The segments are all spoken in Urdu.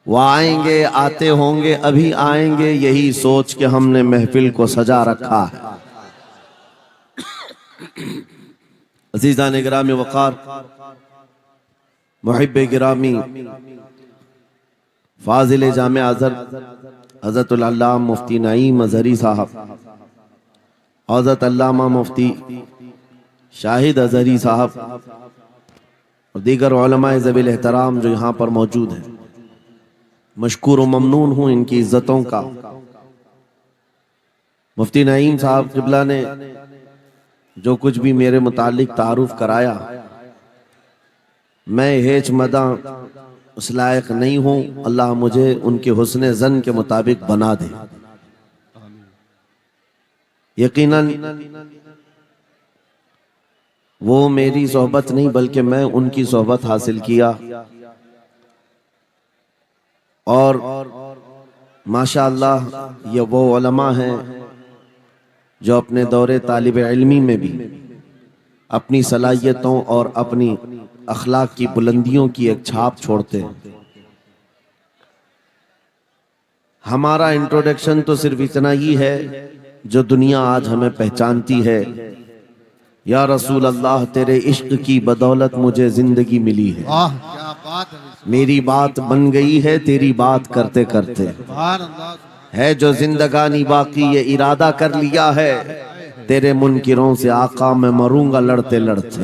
وہ آئیں گے، آتے ہوں گے، ابھی آئیں گے، یہی سوچ کے ہم نے محفل کو سجا رکھا ہے۔ عزیزان گرامی وقار، محب گرامی، فاضل جامع حضرت العلامہ مفتی نعیم اظہری صاحب، حضرت علامہ مفتی شاہد اظہری صاحب اور دیگر علماء ذوی الاحترام جو یہاں پر موجود ہیں، مشکور و ممنون ہوں ان کی عزتوں کا۔ مفتی نعیم صاحب قبلہ نے جو کچھ بھی میرے متعلق تعارف کرایا، میں ہیچ مداں اس لائق نہیں ہوں، اللہ مجھے ان کے حسن ظن کے مطابق بنا دے۔ یقیناً وہ میری صحبت نہیں بلکہ میں ان کی صحبت حاصل کیا، اور ماشاءاللہ یہ وہ علماء ہیں جو اپنے دور طالب علمی میں بھی اپنی صلاحیتوں اور اپنی اخلاق کی بلندیوں کی ایک چھاپ چھوڑتے ہیں۔ ہمارا انٹروڈکشن تو صرف اتنا ہی ہے جو دنیا آج ہمیں پہچانتی ہے، یا رسول اللہ تیرے عشق کی بدولت مجھے زندگی ملی ہے، میری بات بن گئی ہے تیری بات کرتے کرتے، ہے جو زندگانی باقی یہ ارادہ کر لیا ہے، تیرے منکروں سے آقا میں مروں گا لڑتے لڑتے۔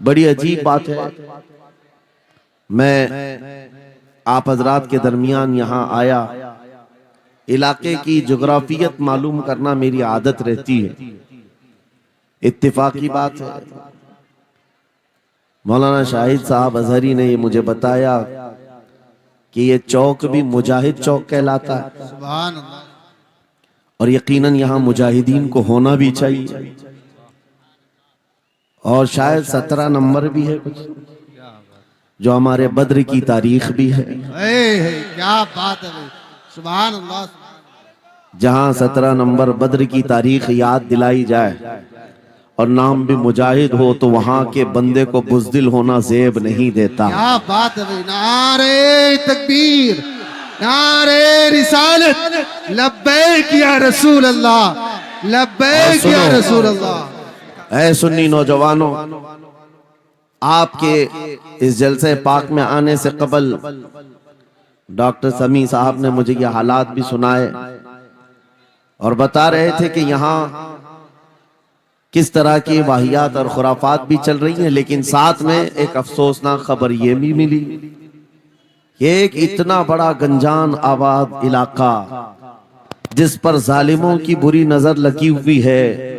بڑی عجیب بات ہے، میں آپ حضرات کے درمیان یہاں آیا، علاقے کی جغرافیت معلوم کرنا میری عادت رہتی ہے، اتفاقی بات ہے مولانا شاہد صاحب اظہری نے یہ مجھے بتایا کہ یہ چوک بھی مجاہد چوک کہلاتا ہے، اور یقیناً یہاں مجاہدین کو ہونا بھی چاہیے، اور شاید 17 نمبر بھی ہے کچھ جو ہمارے بدر کی تاریخ بھی ہے، کیا بات ہے، سبحان اللہ۔ جہاں 17 نمبر بدر کی تاریخ یاد دلائی جائے اور نام بھی مجاہد ہو تو وہاں کے بندے کو بزدل ہونا زیب نہیں دیتا۔ کیا بات ہے، نعرہ تکبیر، نعرہ رسالت، لبیک یا رسول اللہ، لبیک یا رسول اللہ۔ اے سنی نوجوانوں، آپ کے اس جلسے پاک میں آنے سے قبل ڈاکٹر سمیع صاحب نے مجھے یہ حالات بھی سنائے اور بتا رہے تھے کہ یہاں کس طرح کی واہیات اور خرافات بھی چل رہی ہیں، لیکن ساتھ میں ایک افسوسناک خبر یہ بھی ملی کہ ایک اتنا بڑا گنجان آباد علاقہ جس پر ظالموں کی بری نظر لگی ہوئی ہے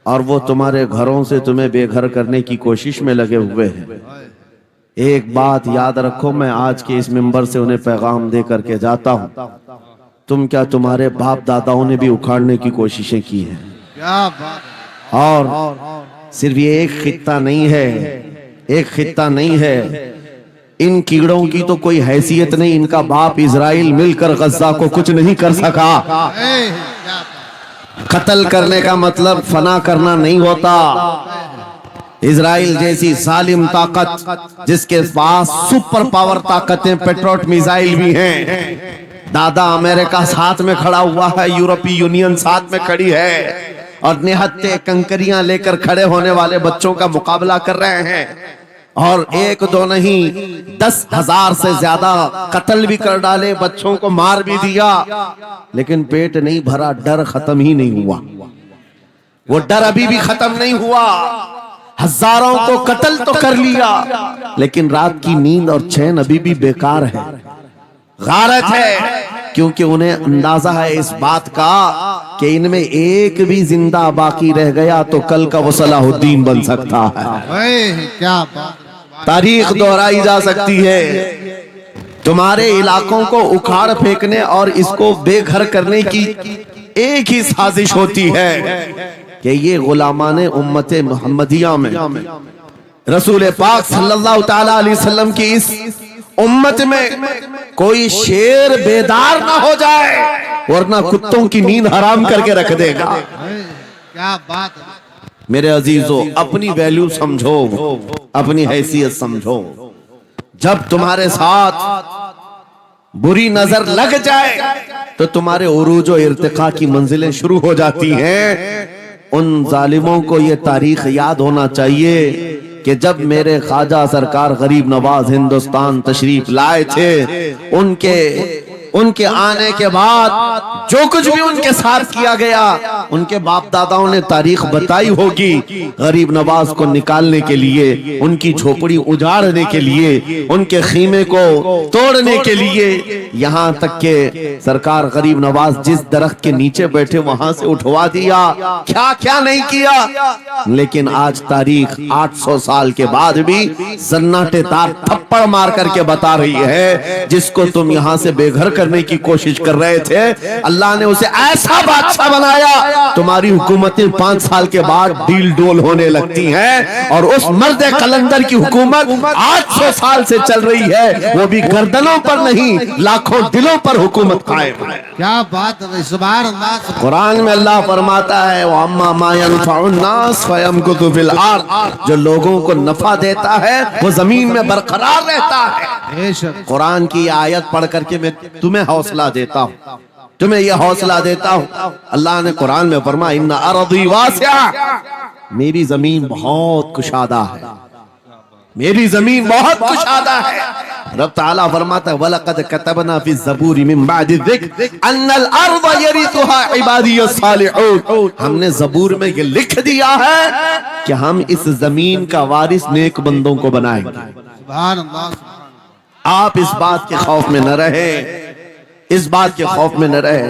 اور وہ تمہارے گھروں سے تمہیں بے گھر کرنے کی کوشش میں لگے ہوئے ہیں، ایک بات یاد رکھو، میں آج کے اس منبر سے انہیں پیغام دے کر کے جاتا ہوں، تم کیا تمہارے باپ داداؤں نے بھی اکھاڑنے کی کوششیں کی ہیں، کیا بات، اور صرف یہ ایک خطہ نہیں ہے، ایک خطہ نہیں ہے، ان کیڑوں کی تو کوئی حیثیت نہیں، ان کا باپ اسرائیل مل کر غزہ کو کچھ نہیں کر سکا۔ قتل کرنے کا مطلب فنا کرنا نہیں ہوتا۔ اسرائیل جیسی ظالم طاقت جس کے پاس سپر پاور طاقتیں پیٹروٹ میزائل بھی ہیں، دادا امریکہ ساتھ میں کھڑا ہوا ہے، یورپی یونین ساتھ میں کھڑی ہے، اور نہتے کنکریاں لے کر کھڑے ہونے والے بچوں کا مقابلہ کر رہے ہیں، اور ایک دو نہیں 10,000 سے زیادہ قتل بھی کر ڈالے، بچوں کو مار بھی دیا، لیکن پیٹ نہیں بھرا، ڈر ختم ہی نہیں ہوا، وہ ڈر ابھی بھی ختم نہیں ہوا، ہزاروں کو قتل تو کر لیا لیکن رات کی نیند اور چین ابھی بھی بیکار ہے، غارت ہے، کیونکہ انہیں اندازہ ہے اس بات کا کہ ان میں ایک بھی زندہ باقی رہ گیا تو کل کا وہ صلاح الدین بن سکتا ہے، کیا بات، تاریخ دہرائی جا سکتی ہے۔ تمہارے علاقوں کو اکھاڑ پھینکنے اور اس کو بے گھر کرنے کی ایک ہی سازش ہوتی ہے کہ یہ غلامان امت محمدیہ میں رسول پاک صلی اللہ تعالیٰ علیہ وسلم کی اس امت میں کوئی شیر بیدار نہ ہو جائے ورنہ کتوں کی نیند حرام کر کے رکھ دے گا۔ کیا بات، میرے عزیزو، اپنی ویلیو سمجھو، اپنی حیثیت سمجھو، جب تمہارے ساتھ بری نظر لگ جائے تو تمہارے عروج و ارتقاء کی منزلیں شروع ہو جاتی ہیں۔ ان ظالموں کو یہ تاریخ یاد ہونا چاہیے کہ جب میرے خواجہ سرکار غریب نواز ہندوستان تشریف لائے تھے، ان کے آنے کے بعد جو کچھ بھی ان کے ساتھ کیا گیا، ان کے باپ داداؤں نے تاریخ بتائی ہوگی۔ غریب نواز کو نکالنے کے لیے، ان کی جھوپڑی اجاڑنے کے لیے، ان کے خیمے کو توڑنے کے لیے، یہاں تک کہ سرکار غریب نواز جس درخت کے نیچے بیٹھے وہاں سے اٹھوا دیا، کیا کیا نہیں کیا۔ لیکن آج تاریخ 800 سال کے بعد بھی سناٹے دار تھپڑ مار کر کے بتا رہی ہے، جس کو تم یہاں سے بے گھر کرنے کی کوشش کر رہے تھے، اللہ نے اسے ایسا بادشاہ بنایا، تمہاری حکومتیں 5 سال کے بعد ڈیل ڈول ہونے لگتی ہیں، اور اس مرد قلندر کی حکومت 800 سال سے چل رہی ہے، وہ بھی گردنوں پر نہیں لاکھوں دلوں پر حکومت قائم ہے۔ کیا بات ہے، سبحان اللہ، سبحان قرآن میں اللہ فرماتا ہے وَأَمَّا مَا يَنْفَعُ النَّاسَ فَيَمْكُثُ فِي الْأَرْضِ، جو لوگوں کو نفع دیتا ہے وہ زمین میں برقرار رہتا ہے۔ بے شک۔ قرآن کی یہ آیت پڑھ کر کے میں تمہیں حوصلہ دیتا ہوں، تمہیں یہ حوصلہ دیتا ہوں۔ اللہ نے قرآن میں فرمایا اِنَّ أَرْضِي وَاسِعَةٌ، میری زمین بہت کشادہ ہے، میری زمین بہت کشادہ ہے۔ رب تعالیٰ فرماتا ہے وَلَقَدْ كَتَبْنَا فِي الزَّبُورِ مِن بَعْدِ الذِّكْرِ أَنَّ الْأَرْضَ يَرِثُهَا عِبَادِيَ الصَّالِحُونَ، ہم نے زبور میں یہ لکھ دیا ہے کہ ہم اس زمین کا وارث نیک بندوں کو بنائیں گے۔ سبحان اللہ، آپ اس بات کے خوف میں نہ رہے، اس بات کے خوف میں نہ رہے۔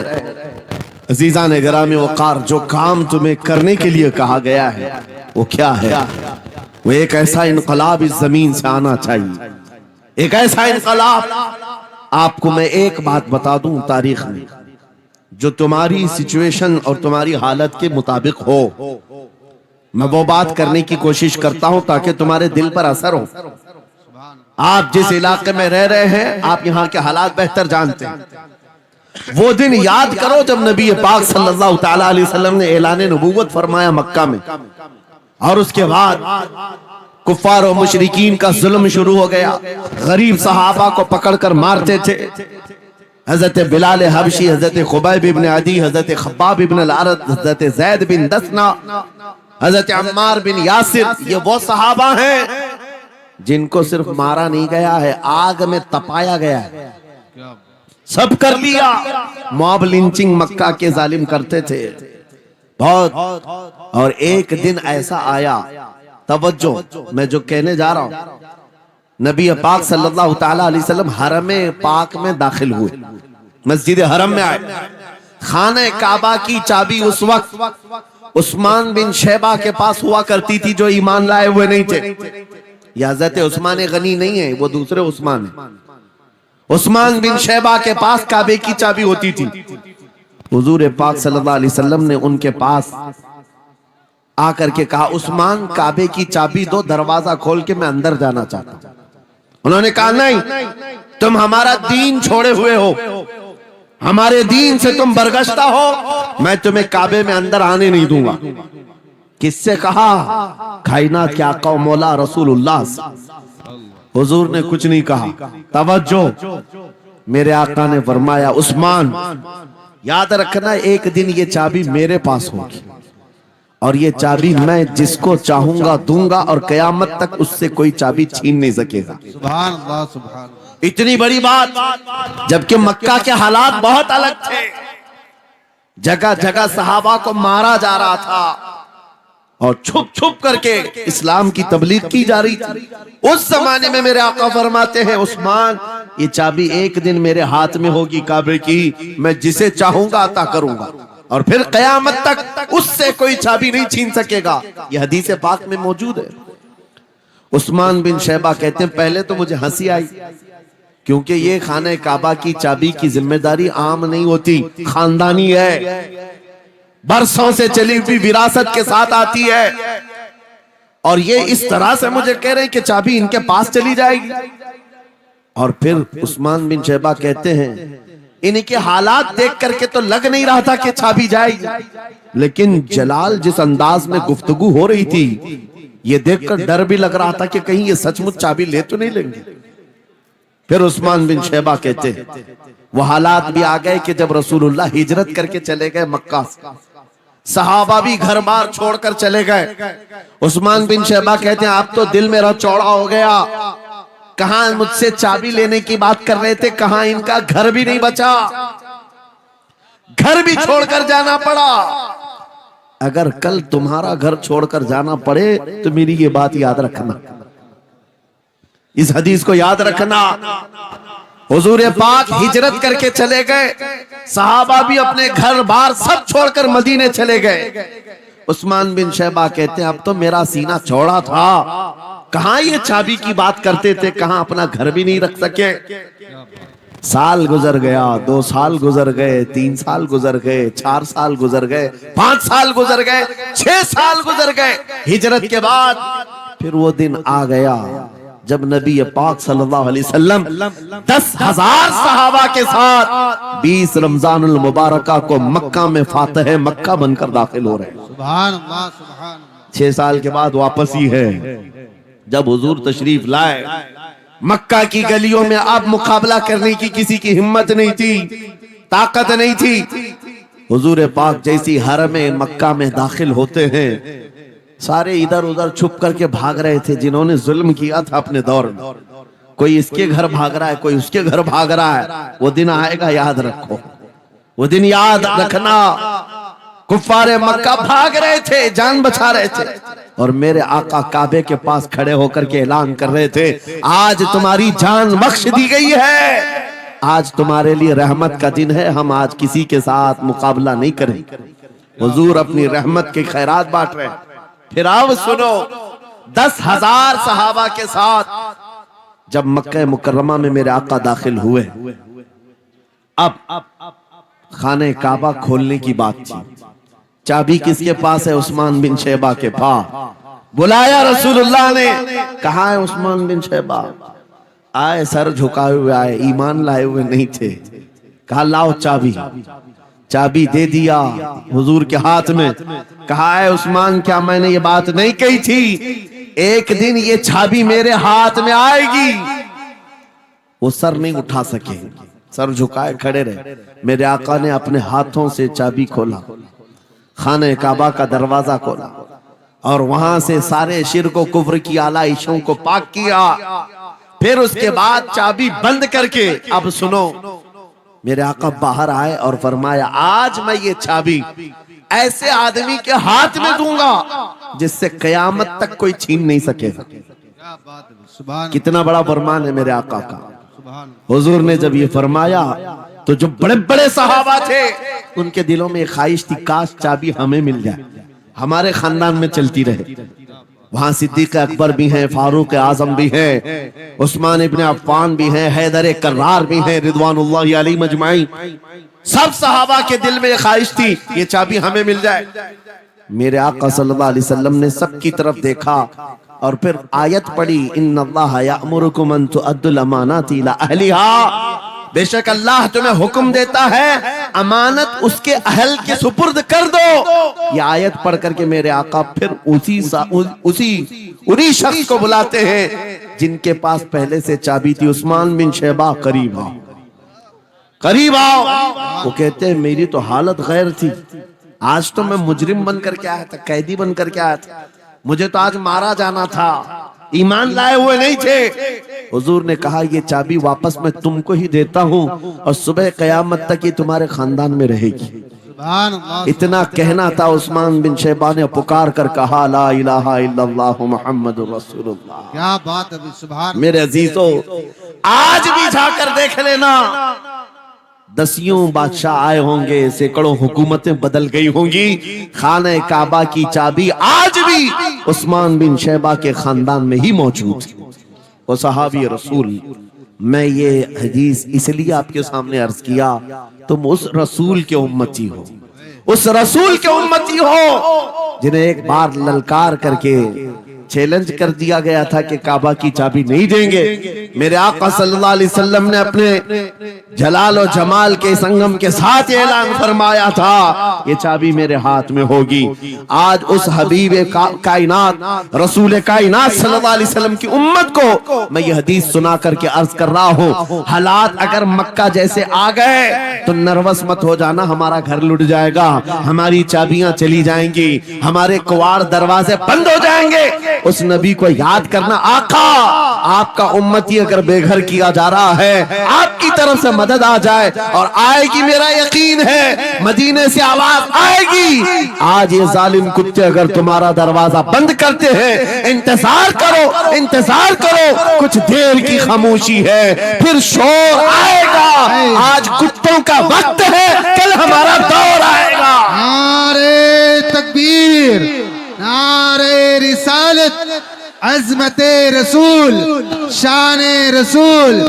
عزیزان گرامی وقار، جو کام تمہیں کرنے کے لیے کہا گیا ہے وہ کیا ہے؟ وہ ایک ایسا انقلاب اس زمین سے آنا چاہیے، ایک ایسا انقلاب۔ آپ کو میں ایک بات بتا دوں تاریخ میں، جو تمہاری سچویشن اور تمہاری حالت کے مطابق ہو، میں وہ بات کرنے کی کوشش کرتا ہوں تاکہ تمہارے دل پر اثر ہو۔ آپ جس علاقے میں رہ رہے ہیں، آپ یہاں کے حالات بہتر جانتے ہیں۔ وہ دن یاد کرو جب نبی پاک صلی اللہ تعالیٰ علیہ وسلم نے اعلان نبوت فرمایا مکہ میں، اور اس کے بعد کفار و مشرکین کا ظلم شروع ہو گیا، غریب صحابہ کو پکڑ کر مارتے تھے۔ حضرت بلال حبشی، حضرت خبیب ابن عدی، حضرت خباب ابن الارد، حضرت زید بن دسنا، حضرت عمار بن یاسر، یہ وہ صحابہ ہیں جن کو صرف مارا نہیں گیا ہے، آگ میں تپایا گیا ہے، سب کر لیا۔ موب لنچنگ مکہ کے ظالم کرتے تھے بہت، اور ایک دن ایسا آیا، توجہ میں جو کہنے جا رہا ہوں، نبی پاک صلی اللہ تعالیٰ علیہ وسلم حرم پاک میں داخل ہوئے، مسجد حرم میں آئے۔ خانہ کعبہ کی چابی اس وقت عثمان بن شیبہ کے پاس ہوا کرتی تھی، جو ایمان لائے ہوئے نہیں تھے۔ یہ حضرت عثمان غنی نہیں ہے، وہ دوسرے عثمان ہیں۔ عثمان بن شیبہ کے پاس کعبے کی چابی ہوتی تھی۔ حضور پاک صلی اللہ علیہ وسلم نے ان کے پاس آ کر کے کہا عثمان کعبے کی چابی دو، دروازہ کھول کے میں اندر جانا چاہتا ہوں۔ انہوں نے کہا نہیں، تم ہمارا دین چھوڑے ہوئے ہو، ہمارے دین سے تم برگشتہ ہو، میں تمہیں کعبے میں اندر آنے نہیں دوں گا۔ کس سے کہا؟ کائنات کے آقا و مولا رسول اللہ سے۔ حضور نے کچھ نہیں کہا۔ توجہ، میرے آقا نے فرمایا عثمان یاد رکھنا ایک دن یہ چابی میرے پاس ہوگی، اور یہ چابی میں جس کو چاہوں گا دوں گا، اور قیامت تک اس سے کوئی چابی چھین نہیں سکے گا۔ سبحان اللہ، سبحان اللہ۔ اتنی بڑی بات، جبکہ مکہ کے حالات بہت الگ تھے، جگہ جگہ صحابہ کو مارا جا رہا تھا، اور چھپ چھپ کر کے اسلام کی تبلیغ کی جا رہی تھی۔ اس زمانے میں میرے آقا فرماتے ہیں عثمان یہ چابی ایک دن میرے ہاتھ میں ہوگی کعبے کی، میں جسے چاہوں گا عطا کروں گا، اور پھر قیامت تک اس سے کوئی چابی نہیں چھین سکے گا۔ یہ حدیث پاک میں موجود ہے۔ عثمان بن شیبہ کہتے ہیں پہلے تو مجھے ہنسی آئی، کیونکہ یہ خانہ کعبہ کی چابی کی ذمہ داری عام نہیں ہوتی، خاندانی ہے، برسوں سے چلی ہوئی وراثت کے ساتھ آتی ہے، اور یہ اس طرح سے مجھے کہہ رہے ہیں کہ چابی ان کے پاس چلی جائے گی۔ اور پھر عثمان بن شیبہ کہتے ہیں ان کے حالات دیکھ کر کے تو لگ نہیں رہا تھا کہ چابی جائے گی، لیکن جلال جس انداز میں گفتگو ہو رہی تھی یہ دیکھ کر ڈر بھی لگ رہا تھا کہ کہیں یہ سچ مچ چابی لے تو نہیں لیں گے۔ پھر عثمان بن شیبہ کہتے ہیں وہ حالات بھی آ گئے کہ جب رسول اللہ ہجرت کر کے چلے گئے مکہ سے، صحابہ بھی گھر بار چھوڑ کر چلے گئے، عثمان بن شیبہ کہتے ہیں اب تو دل میرا چوڑا ہو گیا، کہاں مجھ سے چابی لینے کی بات کر رہے تھے، کہاں ان کا گھر بھی نہیں بچا، گھر بھی چھوڑ کر جانا پڑا۔ اگر کل تمہارا گھر چھوڑ کر جانا پڑے تو میری یہ بات یاد رکھنا، اس حدیث کو یاد رکھنا۔ حضور پاک ہجرت کر کے چلے گئے، صحابہ بھی اپنے گھر بار سب چھوڑ کر مدینے چلے گئے۔ عثمان بن شیبہ کہتے ہیں اب تو میرا سینہ چوڑا تھا، کہاں یہ چابی کی بات کرتے تھے، کہاں اپنا گھر بھی نہیں رکھ سکے۔ سال گزر گیا، 2 سال گزر گئے، 3 سال گزر گئے، 4 سال گزر گئے، 5 سال گزر گئے، 6 سال گزر گئے۔ ہجرت کے بعد پھر وہ دن آ گیا جب نبی پاک صلی اللہ علیہ وسلم 10,000 صحابہ کے ساتھ 20 رمضان المبارکہ کو مکہ میں فاتح مکہ بن کر داخل ہو رہے ہیں۔ سبحان اللہ سبحان اللہ۔ 6 سال کے بعد واپس ہی ہے جب حضور تشریف لائے، مکہ کی گلیوں میں اب مقابلہ کرنے کی کسی کی ہمت نہیں تھی، طاقت نہیں تھی۔ حضور پاک جیسی حرم مکہ میں داخل ہوتے ہیں، سارے ادھر ادھر چھپ کر کے بھاگ رہے تھے جنہوں نے ظلم کیا تھا اپنے دور میں، کوئی اس کے گھر بھاگ رہا ہے، کوئی اس کے گھر بھاگ رہا ہے۔ وہ دن آئے گا، یاد رکھو، وہ دن یاد رکھنا۔ کفار مکہ بھاگ رہے تھے، جان بچا رہے تھے، اور میرے آقا کعبے کے پاس کھڑے ہو کر کے اعلان کر رہے تھے آج تمہاری جان بخش دی گئی ہے، آج تمہارے لیے رحمت کا دن ہے، ہم آج کسی کے ساتھ مقابلہ نہیں کریں۔ حضور اپنی رحمت کے خیرات بانٹ رہے ہیں۔ پھر آؤ سنو، 10,000 صحابہ کے ساتھ جب مکہ مکرمہ میں میرے آقا داخل ہوئے، اب خانہ کعبہ کھولنے کی بات تھی۔ چابی کس کے پاس ہے؟ عثمان بن شیبہ کے پاس۔ بلایا رسول اللہ نے، کہاں ہے عثمان بن شیبہ؟ آئے، سر جھکائے ہوئے آئے، ایمان لائے ہوئے نہیں تھے۔ کہا لاؤ چابی، چابی دے دیا حضور کے ہاتھ میں۔ کہا ہے عثمان کیا میں نے یہ بات نہیں کہی تھی ایک دن یہ چابی میرے ہاتھ میں آئے گی؟ وہ سر نہیں اٹھا سکے، سر جھکائے کھڑے رہے۔ میرے آقا نے اپنے ہاتھوں سے چابی کھولا، خانہ کعبہ کا دروازہ کھولا، اور وہاں سے سارے شرک و کفر کی آلائشوں کو پاک کیا۔ پھر اس کے بعد چابی بند کر کے، اب سنو، میرے آقا باہر آئے اور فرمایا آج میں یہ چابی ایسے آدمی کے ہاتھ میں دوں گا جس سے قیامت تک کوئی چھین نہیں سکے گا۔ کیا بات ہے، سبحان کتنا بڑا فرمان ہے میرے آقا کا۔ سبحان۔ حضور نے جب یہ فرمایا تو جو بڑے بڑے صحابہ تھے ان کے دلوں میں ایک خواہش تھی کاش چابی ہمیں مل جائے، ہمارے خاندان میں چلتی رہے۔ وہاں صدیق اکبر بھی ہیں، فاروق اعظم بھی ہیں، عثمان ابن عفان بھی ہیں، حیدر کرار بھی ہیں، رضوان اللہ علیہ مجمعین۔ سب صحابہ کے دل میں خواہش تھی یہ چابی ہمیں مل جائے۔ میرے آقا صلی اللہ علیہ وسلم نے سب کی طرف دیکھا اور پھر آیت پڑھی ان اللہ یأمرکم ان تؤدوا الامانات الی اہلھا، بے شک اللہ تمہیں حکم دیتا ہے امانت اس کے اہل کے سپرد کر دو۔ یہ آیت پڑھ کر کے میرے آقا پھر انہی شخص کو بلاتے ہیں جن کے پاس پہلے سے چابی تھی، عثمان بن شیبہ قریب آؤ، قریب آؤ۔ وہ کہتے ہیں میری تو حالت غیر تھی، آج تو میں مجرم بن کر کے آیا تھا، قیدی بن کر کے آیا تھا، مجھے تو آج مارا جانا تھا، ایمان لائے ہوئے نہیں تھے۔ حضور نے کہا یہ چابی واپس میں تم کو ہی دیتا ہوں اور صبح قیامت تک یہ تمہارے خاندان میں رہے گی۔ سبحان اللہ۔ اتنا کہنا تھا، عثمان بن شیبہ نے پکار کر کہا لا الہ الا اللہ محمد رسول اللہ۔ کیا بات ہے، سبحان۔ میرے عزیزو آج بھی جا کر دیکھ لینا، دسیوں بادشاہ آئے ہوں گے، سینکڑوں حکومتیں بدل گئی ہوں گی، خانہ کعبہ کی چابی آج بھی عثمان بن شیبہ کے خاندان میں ہی موجود ہے۔ وہ صحابی رسول، میں یہ حدیث اس لیے آپ کے سامنے عرض کیا، تم اس رسول کے امتی ہو، اس رسول کے امتی ہو جنہیں ایک بار للکار کر کے چیلنج کر دیا گیا تھا کہ کعبہ کی چابی نہیں دیں گے. میرے آقا صلی اللہ علیہ وسلم نے اپنے جلال و جمال کے سنگم کے ساتھ اعلان فرمایا تھا یہ چابی میرے ہاتھ میں ہوگی. آج اس حبیب کائنات رسول کائنات صلی اللہ علیہ وسلم کی امت کو میں یہ حدیث سنا کر کے عرض کر رہا ہوں، حالات اگر مکہ جیسے آ گئے تو نروس مت ہو جانا، ہمارا گھر لٹ جائے گا، ہماری چابیاں چلی جائیں گی، ہمارے کواڑ دروازے بند ہو جائیں گے. اس نبی کو یاد کرنا، آقا آپ کا امتی اگر بے گھر کیا جا رہا ہے، آپ کی طرف سے مدد آ جائے اور آئے گی، میرا یقین ہے مدینے سے آواز آئے گی. آج یہ ظالم کتے اگر تمہارا دروازہ بند کرتے ہیں، انتظار کرو، انتظار کرو، کچھ دیر کی خاموشی ہے پھر شور آئے گا. آج کتوں کا وقت ہے، کل ہمارا دور آئے گا. نعرے تکبیر، نعرے رسالت، عظمت رسول، شان رسول،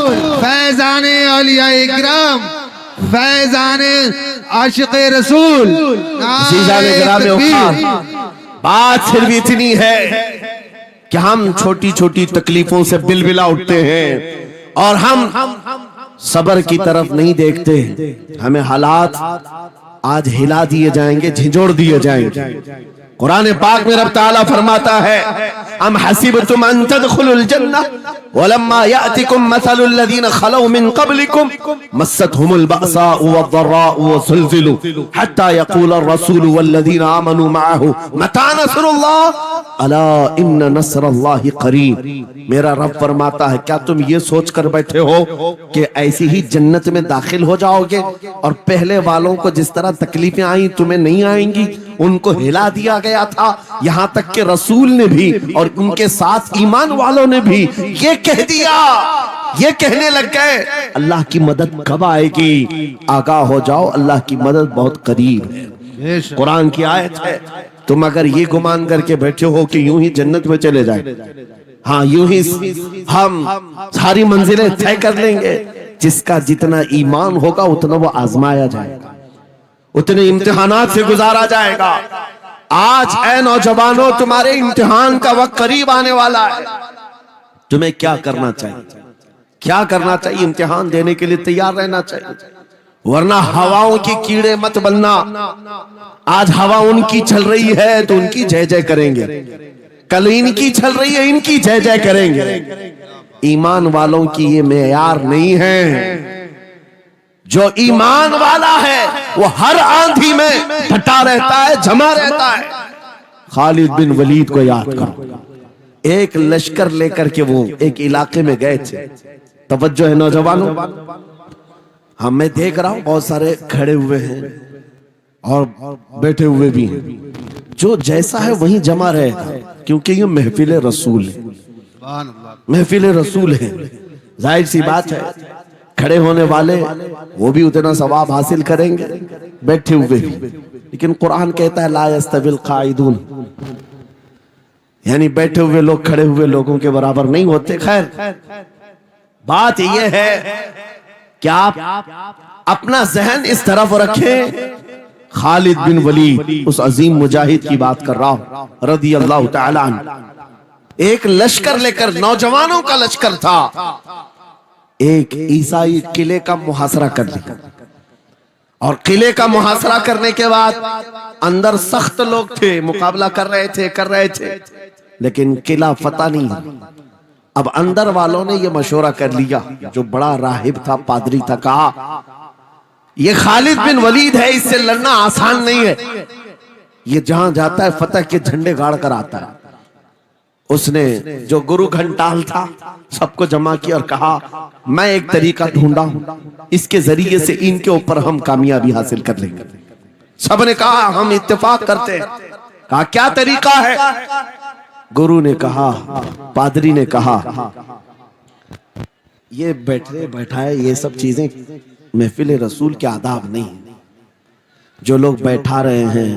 فیضان اولیاء اکرام، فیضان عاشق رسول. عزیزان گرامی اوقات، بات صرف اتنی ہے کہ ہم چھوٹی چھوٹی تکلیفوں سے بلبلا اٹھتے ہیں اور ہم صبر کی طرف نہیں دیکھتے. ہمیں حالات آج ہلا دیے جائیں گے، جھنجھوڑ دیے جائیں گے. قرآن پاک میں رب تعالیٰ فرماتا ہے ام حسبتم ان تدخلوا الجنہ ولما یأتکم مثل الذین خلوا من قبلکم مستهم البأساء والضراء وزلزلوا حتى يقول الرسول والذین آمنوا معه متى نصر اللہ الا ان نصر اللہ قریب. میرا رب فرماتا ہے کیا تم یہ سوچ کر بیٹھے ہو کہ ایسی ہی جنت میں داخل ہو جاؤ گے اور پہلے والوں کو جس طرح تکلیفیں آئیں تمہیں نہیں آئیں گی؟ ان کو ہلا دیا گیا تھا، یہاں تک کہ رسول نے بھی اور ان کے ساتھ ایمان والوں نے بھی یہ کہہ دیا، یہ کہنے لگ گئے اللہ کی مدد کب آئے گی؟ آگاہ ہو جاؤ، اللہ کی مدد بہت قریب ہے. قرآن کی آیت ہے. تم اگر یہ گمان کر کے بیٹھے ہو کہ یوں ہی جنت میں چلے جائیں، ہاں یوں ہی ہم ساری منزلیں طے کر لیں گے، جس کا جتنا ایمان ہوگا اتنا وہ آزمایا جائے گا، اتنے امتحانات سے گزارا جائے گا. آج اے نوجوانوں، تمہارے امتحان کا وقت قریب آنے والا ہے. تمہیں کیا کرنا چاہیے؟ کیا کرنا چاہیے؟ امتحان دینے کے لیے تیار رہنا چاہیے، ورنہ ہواؤں کی کیڑے مت بننا. آج ہوا ان کی چل رہی ہے تو ان کی جے جے کریں گے، کل ان کی چل رہی ہے ان کی جے جے کریں گے. ایمان والوں کی یہ معیار نہیں ہے. جو ایمان والا ہے وہ ہر آندھی میں ڈٹا رہتا ہے، جمع رہتا ہے. خالد بن ولید کو یاد کرو، ایک لشکر لے کر کے وہ ایک علاقے میں گئے تھے. توجہ ہے نوجوانوں، ہم میں دیکھ رہا ہوں بہت سارے کھڑے ہوئے ہیں اور بیٹھے ہوئے بھی ہیں. جو جیسا ہے وہیں جمع رہے گا، کیونکہ یہ محفل رسول ہے، محفل رسول ہے. ظاہر سی بات ہے کھڑے ہونے والے وہ بھی اتنا ثواب حاصل کریں گے، بیٹھے ہوئے بھی. لیکن قرآن کہتا ہے لا یستوی القاعدون، یعنی بیٹھے ہوئے لوگ کھڑے ہوئے لوگوں کے برابر نہیں ہوتے. خیر بات یہ ہے کہ آپ اپنا ذہن اس طرف رکھیں. خالد بن ولید اس عظیم مجاہد کی بات کر رہا ہوں رضی اللہ تعالیٰ عنہ. ایک لشکر لے کر، نوجوانوں کا لشکر تھا. ایک عیسائی قلعے کا محاصرہ کر لیا اور قلعے کا محاصرہ کرنے کے بعد اندر سخت لوگ تھے، مقابلہ کر رہے تھے لیکن قلعہ فتح نہیں. اب اندر والوں نے یہ مشورہ کر لیا، جو بڑا راہب تھا، پادری تھا، کہا یہ خالد بن ولید ہے، اس سے لڑنا آسان نہیں ہے، یہ جہاں جاتا ہے فتح کے جھنڈے گاڑ کر آتا ہے. اس نے جو گرو گھنٹال تھا سب کو جمع کیا اور کہا میں ایک طریقہ ڈھونڈا ہوں، اس کے ذریعے سے ان کے اوپر ہم کامیابی حاصل کر لیں گے. سب نے کہا ہم اتفاق کرتے ہیں. کہا کیا طریقہ ہے؟ گرو نے کہا، پادری نے کہا یہ بیٹھائے یہ سب چیزیں محفل رسول کے آداب نہیں. جو لوگ بیٹھا رہے ہیں،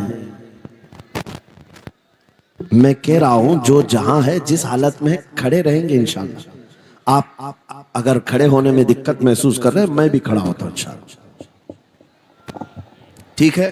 میں کہہ رہا ہوں جو جہاں ہے جس حالت میں کھڑے رہیں گے انشاءاللہ. آپ اگر کھڑے ہونے میں دقت محسوس کر رہے ہیں، میں بھی کھڑا ہوتا ہوں انشاءاللہ. ٹھیک ہے؟